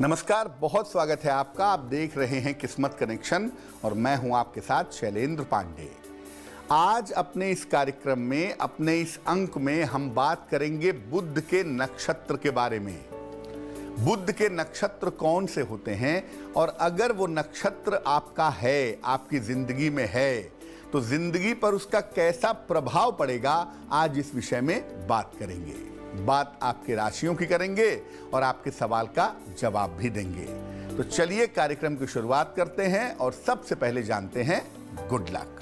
नमस्कार, बहुत स्वागत है आपका। आप देख रहे हैं किस्मत कनेक्शन और मैं हूं आपके साथ शैलेंद्र पांडे। आज अपने इस कार्यक्रम में, अपने इस अंक में हम बात करेंगे बुध के नक्षत्र के बारे में। बुध के नक्षत्र कौन से होते हैं और अगर वो नक्षत्र आपका है, आपकी जिंदगी में है, तो जिंदगी पर उसका कैसा प्रभाव पड़ेगा, आज इस विषय में बात करेंगे। बात आपके राशियों की करेंगे और आपके सवाल का जवाब भी देंगे। तो चलिए कार्यक्रम की शुरुआत करते हैं और सबसे पहले जानते हैं गुड लक।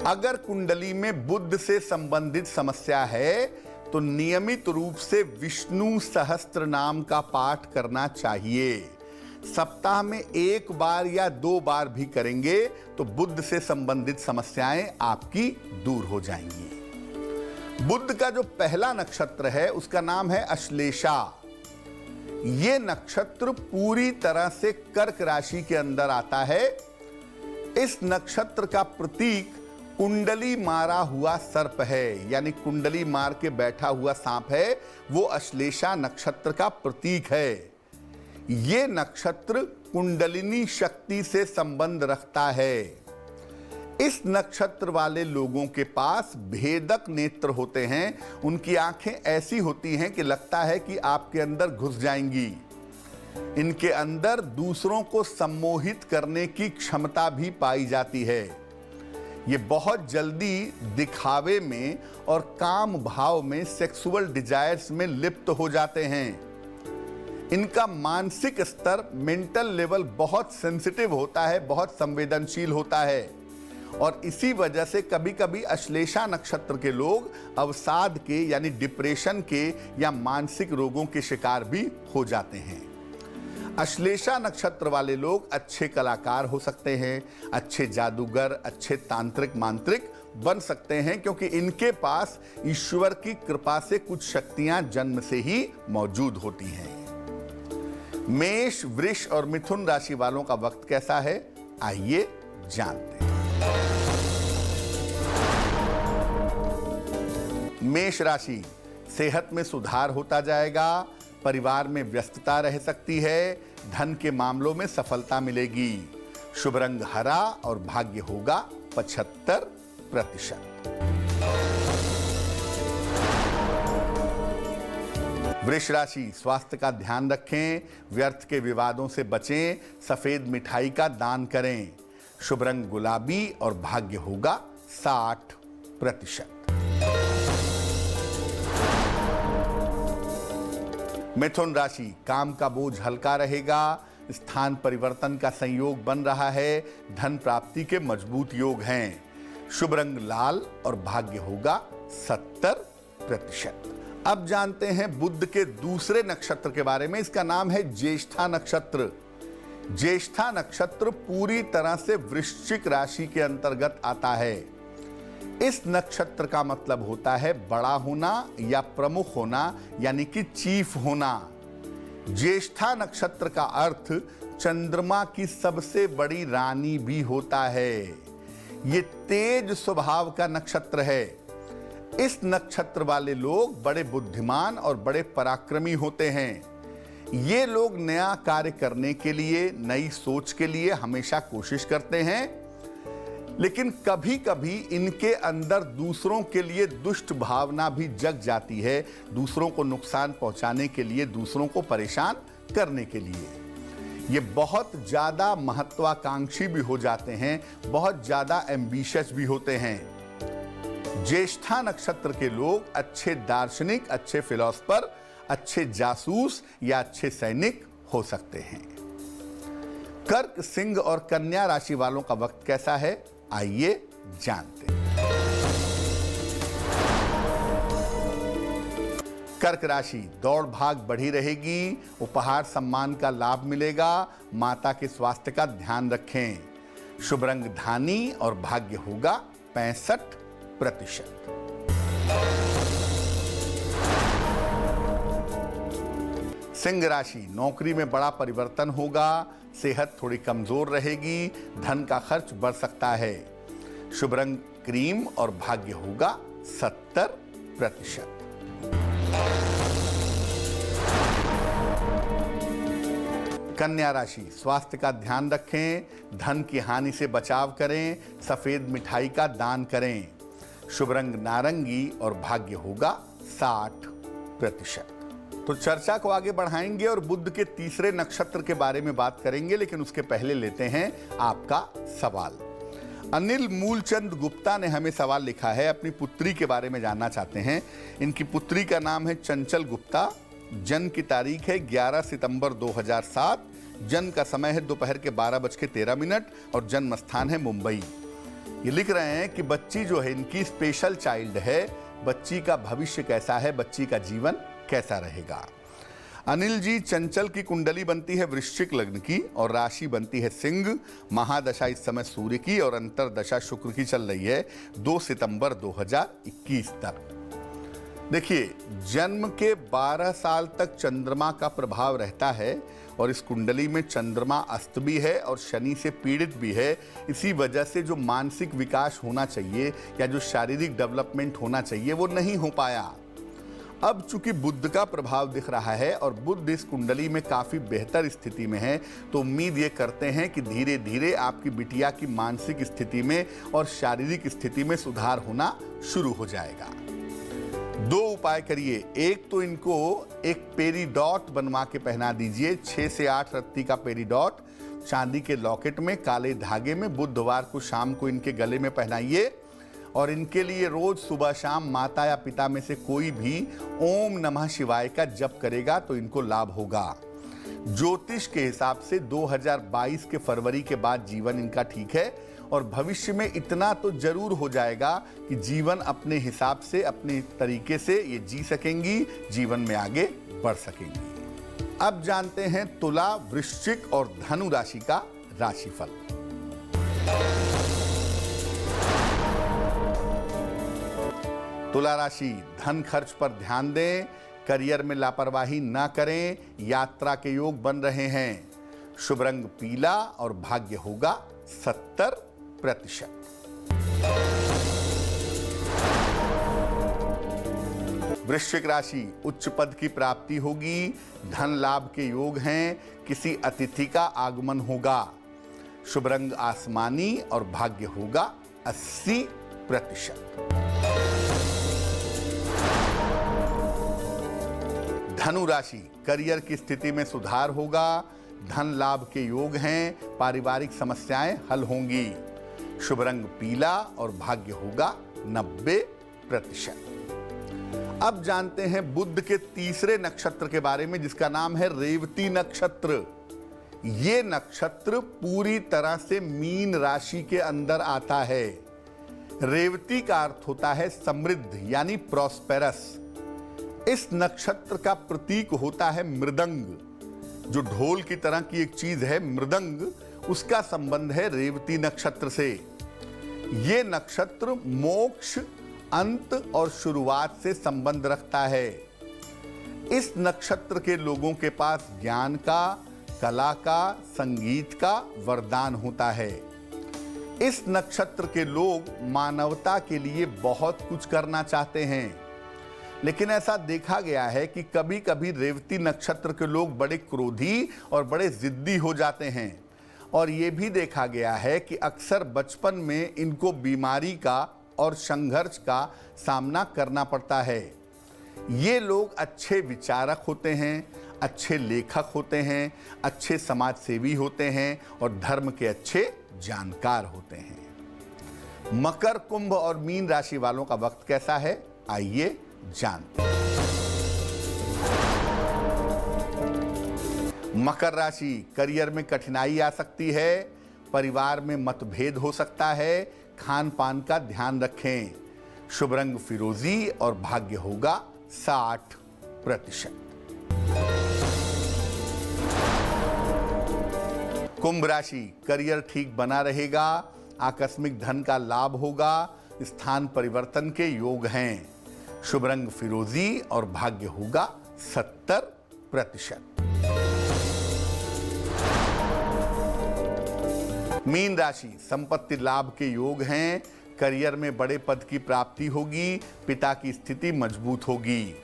अगर कुंडली में बुध से संबंधित समस्या है तो नियमित रूप से विष्णु सहस्त्र नाम का पाठ करना चाहिए। सप्ताह में 1 बार या 2 बार भी करेंगे तो बुध से संबंधित समस्याएं आपकी दूर हो जाएंगी। बुध का जो पहला नक्षत्र है उसका नाम है अश्लेषा। यह नक्षत्र पूरी तरह से कर्क राशि के अंदर आता है। इस नक्षत्र का प्रतीक कुंडली मारा हुआ सर्प है, यानी कुंडली मार के बैठा हुआ सांप है, वो अश्लेषा नक्षत्र का प्रतीक है। ये नक्षत्र कुंडलिनी शक्ति से संबंध रखता है। इस नक्षत्र वाले लोगों के पास भेदक नेत्र होते हैं। उनकी आंखें ऐसी होती हैं कि लगता है कि आपके अंदर घुस जाएंगी। इनके अंदर दूसरों को सम्मोहित करने की क्षमता भी पाई जाती है। ये बहुत जल्दी दिखावे में और काम भाव में, सेक्सुअल डिजायर्स में लिप्त हो जाते हैं। इनका मानसिक स्तर, मेंटल लेवल बहुत सेंसिटिव होता है, बहुत संवेदनशील होता है और इसी वजह से कभी कभी अश्लेषा नक्षत्र के लोग अवसाद के यानी डिप्रेशन के या मानसिक रोगों के शिकार भी हो जाते हैं। अश्लेषा नक्षत्र वाले लोग अच्छे कलाकार हो सकते हैं, अच्छे जादूगर, अच्छे तांत्रिक मांत्रिक बन सकते हैं, क्योंकि इनके पास ईश्वर की कृपा से कुछ शक्तियां जन्म से ही मौजूद होती हैं। मेष, वृष और मिथुन राशि वालों का वक्त कैसा है, आइए जानते हैं। मेष राशि, सेहत में सुधार होता जाएगा, परिवार में व्यस्तता रह सकती है, धन के मामलों में सफलता मिलेगी। शुभ रंग हरा और भाग्य होगा 75%। वृष राशि, स्वास्थ्य का ध्यान रखें, व्यर्थ के विवादों से बचें, सफेद मिठाई का दान करें। शुभ रंग गुलाबी और भाग्य होगा 60%। मिथुन राशि, काम का बोझ हल्का रहेगा, स्थान परिवर्तन का संयोग बन रहा है, धन प्राप्ति के मजबूत योग हैं। शुभ रंग लाल और भाग्य होगा 70%। अब जानते हैं बुध के दूसरे नक्षत्र के बारे में। इसका नाम है ज्येष्ठा नक्षत्र। ज्येष्ठा नक्षत्र पूरी तरह से वृश्चिक राशि के अंतर्गत आता है। इस नक्षत्र का मतलब होता है बड़ा होना या प्रमुख होना, यानी कि चीफ होना। ज्येष्ठा नक्षत्र का अर्थ चंद्रमा की सबसे बड़ी रानी भी होता है। ये तेज स्वभाव का नक्षत्र है। इस नक्षत्र वाले लोग बड़े बुद्धिमान और बड़े पराक्रमी होते हैं। ये लोग नया कार्य करने के लिए, नई सोच के लिए हमेशा कोशिश करते हैं, लेकिन कभी कभी इनके अंदर दूसरों के लिए दुष्ट भावना भी जग जाती है, दूसरों को नुकसान पहुंचाने के लिए, दूसरों को परेशान करने के लिए। ये बहुत ज्यादा महत्वाकांक्षी भी हो जाते हैं, बहुत ज्यादा एम्बिशियस भी होते हैं। ज्येष्ठा नक्षत्र के लोग अच्छे दार्शनिक, अच्छे फिलोसफर, अच्छे जासूस या अच्छे सैनिक हो सकते हैं। कर्क, सिंह और कन्या राशि वालों का वक्त कैसा है, आइए जानते हैं। कर्क राशि, दौड़ भाग बढ़ी रहेगी, उपहार सम्मान का लाभ मिलेगा, माता के स्वास्थ्य का ध्यान रखें। शुभ रंग धानी और भाग्य होगा 65%। सिंह राशि, नौकरी में बड़ा परिवर्तन होगा, सेहत थोड़ी कमजोर रहेगी, धन का खर्च बढ़ सकता है। शुभ रंग क्रीम और भाग्य होगा 70%। कन्या राशि, स्वास्थ्य का ध्यान रखें, धन की हानि से बचाव करें, सफेद मिठाई का दान करें। शुभ रंग नारंगी और भाग्य होगा 60%। तो चर्चा को आगे बढ़ाएंगे और बुध के तीसरे नक्षत्र के बारे में बात करेंगे, लेकिन उसके पहले लेते हैं आपका सवाल। अनिल मूलचंद गुप्ता ने हमें सवाल लिखा है, अपनी पुत्री के बारे में जानना चाहते हैं। इनकी पुत्री का नाम है चंचल गुप्ता, जन्म की तारीख है 11 सितंबर 2007, जन्म का समय है दोपहर के 12:13 और जन्म स्थान है मुंबई। ये लिख रहे हैं कि बच्ची जो है इनकी स्पेशल चाइल्ड है, बच्ची का भविष्य कैसा है, बच्ची का जीवन कैसा रहेगा। अनिल जी, चंचल की कुंडली बनती है वृश्चिक लग्न की और राशि बनती है सिंह। महादशा इस समय सूर्य की और अंतरदशा शुक्र की चल रही है 2 सितंबर 2021 तक। देखिए, जन्म के 12 साल तक चंद्रमा का प्रभाव रहता है और इस कुंडली में चंद्रमा अस्त भी है और शनि से पीड़ित भी है। इसी वजह से जो मानसिक विकास होना चाहिए या जो शारीरिक डेवलपमेंट होना चाहिए वो नहीं हो पाया। अब चूंकि बुध का प्रभाव दिख रहा है और बुध इस कुंडली में काफ़ी बेहतर स्थिति में है, तो उम्मीद ये करते हैं कि धीरे धीरे आपकी बिटिया की मानसिक स्थिति में और शारीरिक स्थिति में सुधार होना शुरू हो जाएगा। 2 उपाय करिए। एक तो इनको एक पेरीडॉट बनवा के पहना दीजिए, 6 से 8 रत्ती का पेरीडॉट चांदी के लॉकेट में काले धागे में बुधवार को शाम को इनके गले में पहनाइए और इनके लिए रोज सुबह शाम माता या पिता में से कोई भी ओम नमः शिवाय का जप करेगा तो इनको लाभ होगा। ज्योतिष के हिसाब से 2022 के फरवरी के बाद जीवन इनका ठीक है और भविष्य में इतना तो जरूर हो जाएगा कि जीवन अपने हिसाब से अपने तरीके से ये जी सकेंगी, जीवन में आगे बढ़ सकेंगी। अब जानते हैं तुला, वृश्चिक और धनु राशि का राशिफल। तुला राशि, धन खर्च पर ध्यान दें, करियर में लापरवाही ना करें, यात्रा के योग बन रहे हैं। शुभ रंग पीला और भाग्य होगा 70%। वृश्चिक राशि, उच्च पद की प्राप्ति होगी, धन लाभ के योग हैं, किसी अतिथि का आगमन होगा। शुभ रंग आसमानी और भाग्य होगा 80%। धनु राशि, करियर की स्थिति में सुधार होगा, धन लाभ के योग हैं, पारिवारिक समस्याएं हल होंगी। शुभ रंग पीला और भाग्य होगा 90%। अब जानते हैं बुध के तीसरे नक्षत्र के बारे में, जिसका नाम है रेवती नक्षत्र। ये नक्षत्र पूरी तरह से मीन राशि के अंदर आता है। रेवती का अर्थ होता है समृद्ध यानी प्रॉस्पेरस। इस नक्षत्र का प्रतीक होता है मृदंग, जो ढोल की तरह की एक चीज है मृदंग, उसका संबंध है रेवती नक्षत्र से। ये नक्षत्र मोक्ष, अंत और शुरुआत से संबंध रखता है। इस नक्षत्र के लोगों के पास ज्ञान का, कला का, संगीत का वरदान होता है। इस नक्षत्र के लोग मानवता के लिए बहुत कुछ करना चाहते हैं, लेकिन ऐसा देखा गया है कि कभी कभी रेवती नक्षत्र के लोग बड़े क्रोधी और बड़े जिद्दी हो जाते हैं और ये भी देखा गया है कि अक्सर बचपन में इनको बीमारी का और संघर्ष का सामना करना पड़ता है। ये लोग अच्छे विचारक होते हैं, अच्छे लेखक होते हैं, अच्छे समाज सेवी होते हैं और धर्म के अच्छे जानकार होते हैं। मकर, कुंभ और मीन राशि वालों का वक्त कैसा है, आइए जानते हैं। मकर राशि, करियर में कठिनाई आ सकती है, परिवार में मतभेद हो सकता है, खान पान का ध्यान रखें। शुभ रंग फिरोजी और भाग्य होगा 60%। कुंभ राशि, करियर ठीक बना रहेगा, आकस्मिक धन का लाभ होगा, स्थान परिवर्तन के योग हैं। शुभ रंग फिरोजी और भाग्य होगा 70%। मीन राशि, संपत्ति लाभ के योग हैं, करियर में बड़े पद की प्राप्ति होगी, पिता की स्थिति मजबूत होगी।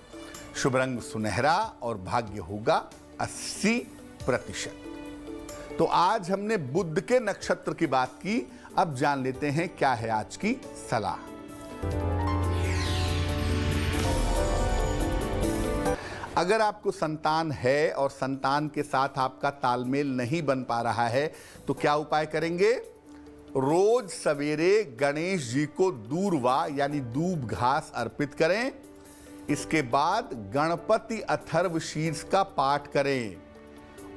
शुभ रंग सुनहरा और भाग्य होगा 80%। तो आज हमने बुध के नक्षत्र की बात की, अब जान लेते हैं क्या है आज की सलाह। अगर आपको संतान है और संतान के साथ आपका तालमेल नहीं बन पा रहा है तो क्या उपाय करेंगे? रोज सवेरे गणेश जी को दूर्वा यानी दूब घास अर्पित करें। इसके बाद गणपति अथर्व शीर्ष का पाठ करें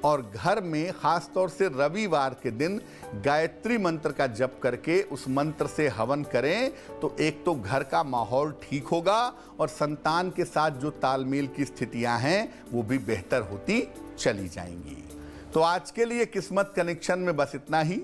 और घर में खासतौर से रविवार के दिन गायत्री मंत्र का जप करके उस मंत्र से हवन करें तो एक तो घर का माहौल ठीक होगा और संतान के साथ जो तालमेल की स्थितियां हैं वो भी बेहतर होती चली जाएंगी। तो आज के लिए किस्मत कनेक्शन में बस इतना ही।